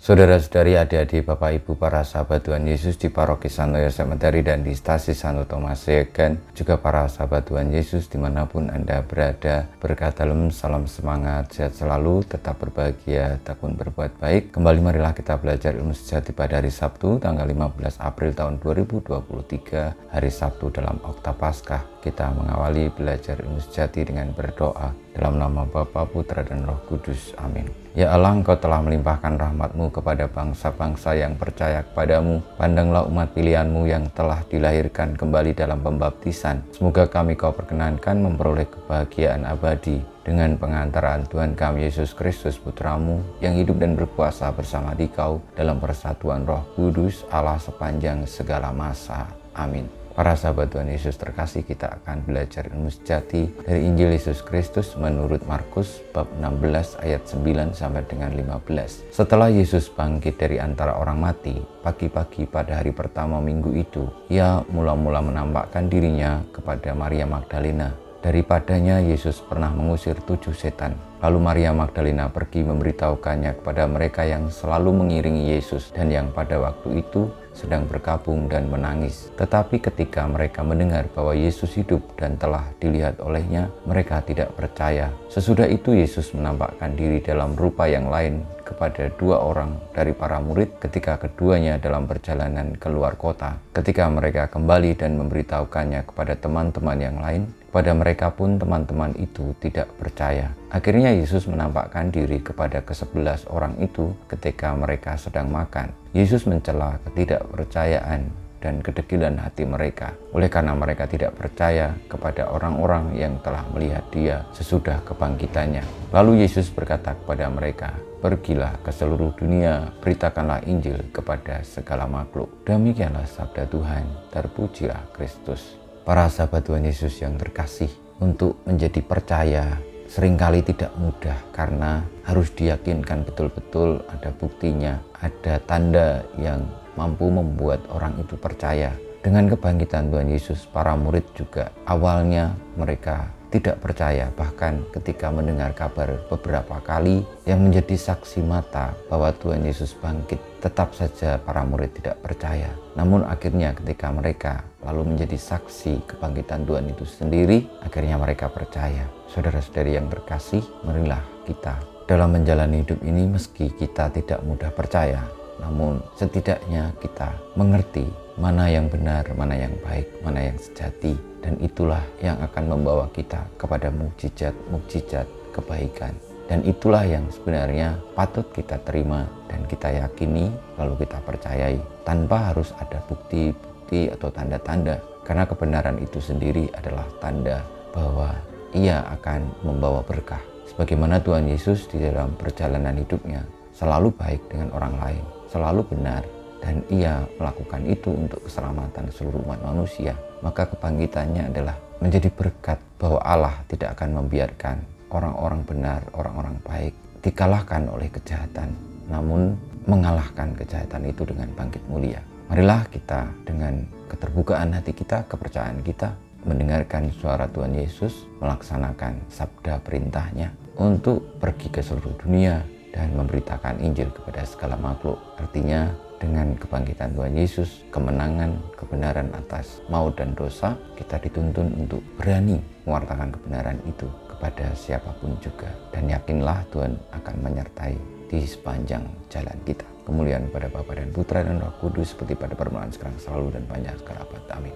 Saudara-saudari, adik-adik, Bapak Ibu, para sahabat Tuhan Yesus di Paroki Santo Yosef Medari dan di Stasi Santo Thomas Yegan, juga para sahabat Tuhan Yesus dimanapun Anda berada, berkah dalam, salam semangat, sehat selalu, tetap berbahagia, tekun berbuat baik. Kembali marilah kita belajar ilmu sejati pada hari Sabtu, tanggal 15 April tahun 2023, hari Sabtu dalam Okta Paskah. Kita mengawali belajar ilmu sejati dengan berdoa. Dalam nama Bapa, Putra, dan Roh Kudus. Amin. Ya Allah, Engkau telah melimpahkan rahmat-Mu kepada bangsa-bangsa yang percaya kepadamu. Pandanglah umat pilihan-Mu yang telah dilahirkan kembali dalam pembaptisan. Semoga kami Kau perkenankan memperoleh kebahagiaan abadi dengan pengantaran Tuhan kami Yesus Kristus, Putra-Mu, yang hidup dan berkuasa bersama Dikau dalam persatuan Roh Kudus, Allah sepanjang segala masa. Amin. Para sahabat Tuhan Yesus terkasih, kita akan belajar ilmu sejati dari Injil Yesus Kristus menurut Markus bab 16 ayat 9 sampai dengan 15. Setelah Yesus bangkit dari antara orang mati, pagi-pagi pada hari pertama minggu itu, Ia mula-mula menampakkan dirinya kepada Maria Magdalena. Daripadanya Yesus pernah mengusir 7 setan. Lalu Maria Magdalena pergi memberitahukannya kepada mereka yang selalu mengiringi Yesus dan yang pada waktu itu sedang berkabung dan menangis. Tetapi ketika mereka mendengar bahwa Yesus hidup dan telah dilihat olehnya, mereka tidak percaya. Sesudah itu Yesus menampakkan diri dalam rupa yang lain kepada 2 orang dari para murid ketika keduanya dalam perjalanan keluar kota. Ketika mereka kembali dan memberitahukannya kepada teman-teman yang lain, kepada mereka pun teman-teman itu tidak percaya. Akhirnya Yesus menampakkan diri kepada ke-11 orang itu ketika mereka sedang makan. Yesus mencela ketidakpercayaan dan kedegilan hati mereka, oleh karena mereka tidak percaya kepada orang-orang yang telah melihat Dia sesudah kebangkitannya. Lalu Yesus berkata kepada mereka, "Pergilah ke seluruh dunia, beritakanlah Injil kepada segala makhluk." Demikianlah sabda Tuhan, terpujilah Kristus. Para sahabat Tuhan Yesus yang terkasih, untuk menjadi percaya seringkali tidak mudah karena harus diyakinkan betul-betul ada buktinya, ada tanda yang mampu membuat orang itu percaya. Dengan kebangkitan Tuhan Yesus, para murid juga awalnya mereka tidak percaya, bahkan ketika mendengar kabar beberapa kali yang menjadi saksi mata bahwa Tuhan Yesus bangkit, tetap saja para murid tidak percaya. Namun akhirnya ketika mereka lalu menjadi saksi kebangkitan Tuhan itu sendiri, akhirnya mereka percaya. Saudara-saudari yang terkasih, marilah kita dalam menjalani hidup ini, meski kita tidak mudah percaya, namun setidaknya kita mengerti mana yang benar, mana yang baik, mana yang sejati. Dan itulah yang akan membawa kita kepada mukjizat kebaikan. Dan itulah yang sebenarnya patut kita terima dan kita yakini, lalu kita percayai, tanpa harus ada bukti-bukti atau tanda-tanda. Karena kebenaran itu sendiri adalah tanda bahwa Ia akan membawa berkah. Sebagaimana Tuhan Yesus di dalam perjalanan hidupnya selalu baik dengan orang lain, selalu benar, dan Ia melakukan itu untuk keselamatan seluruh umat manusia. Maka kebangkitannya adalah menjadi berkat bahwa Allah tidak akan membiarkan orang-orang benar, orang-orang baik dikalahkan oleh kejahatan, namun mengalahkan kejahatan itu dengan bangkit mulia. Marilah kita dengan keterbukaan hati kita, kepercayaan kita, mendengarkan suara Tuhan Yesus, melaksanakan sabda perintahnya untuk pergi ke seluruh dunia dan memberitakan Injil kepada segala makhluk. Artinya dengan kebangkitan Tuhan Yesus, kemenangan, kebenaran atas maut dan dosa, kita dituntun untuk berani mewartakan kebenaran itu kepada siapapun juga. Dan yakinlah Tuhan akan menyertai di sepanjang jalan kita. Kemuliaan pada Bapa dan Putra dan Roh Kudus, seperti pada permulaan, sekarang, selalu, dan panjang segala abad. Amin.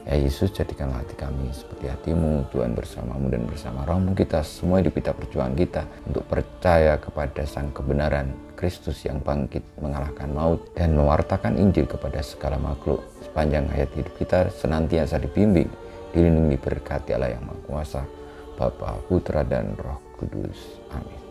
Ya Yesus, jadikanlah hati kami seperti hati-Mu, Tuhan, bersama-Mu dan bersama Roh-Mu. Kita semua hidup kita, perjuangan kita untuk percaya kepada Sang kebenaran Kristus yang bangkit mengalahkan maut dan mewartakan Injil kepada segala makhluk. Sepanjang hayat hidup kita senantiasa dibimbing, dilindungi, diberkati Allah yang Maha Kuasa, Bapa, Putra, dan Roh Kudus. Amin.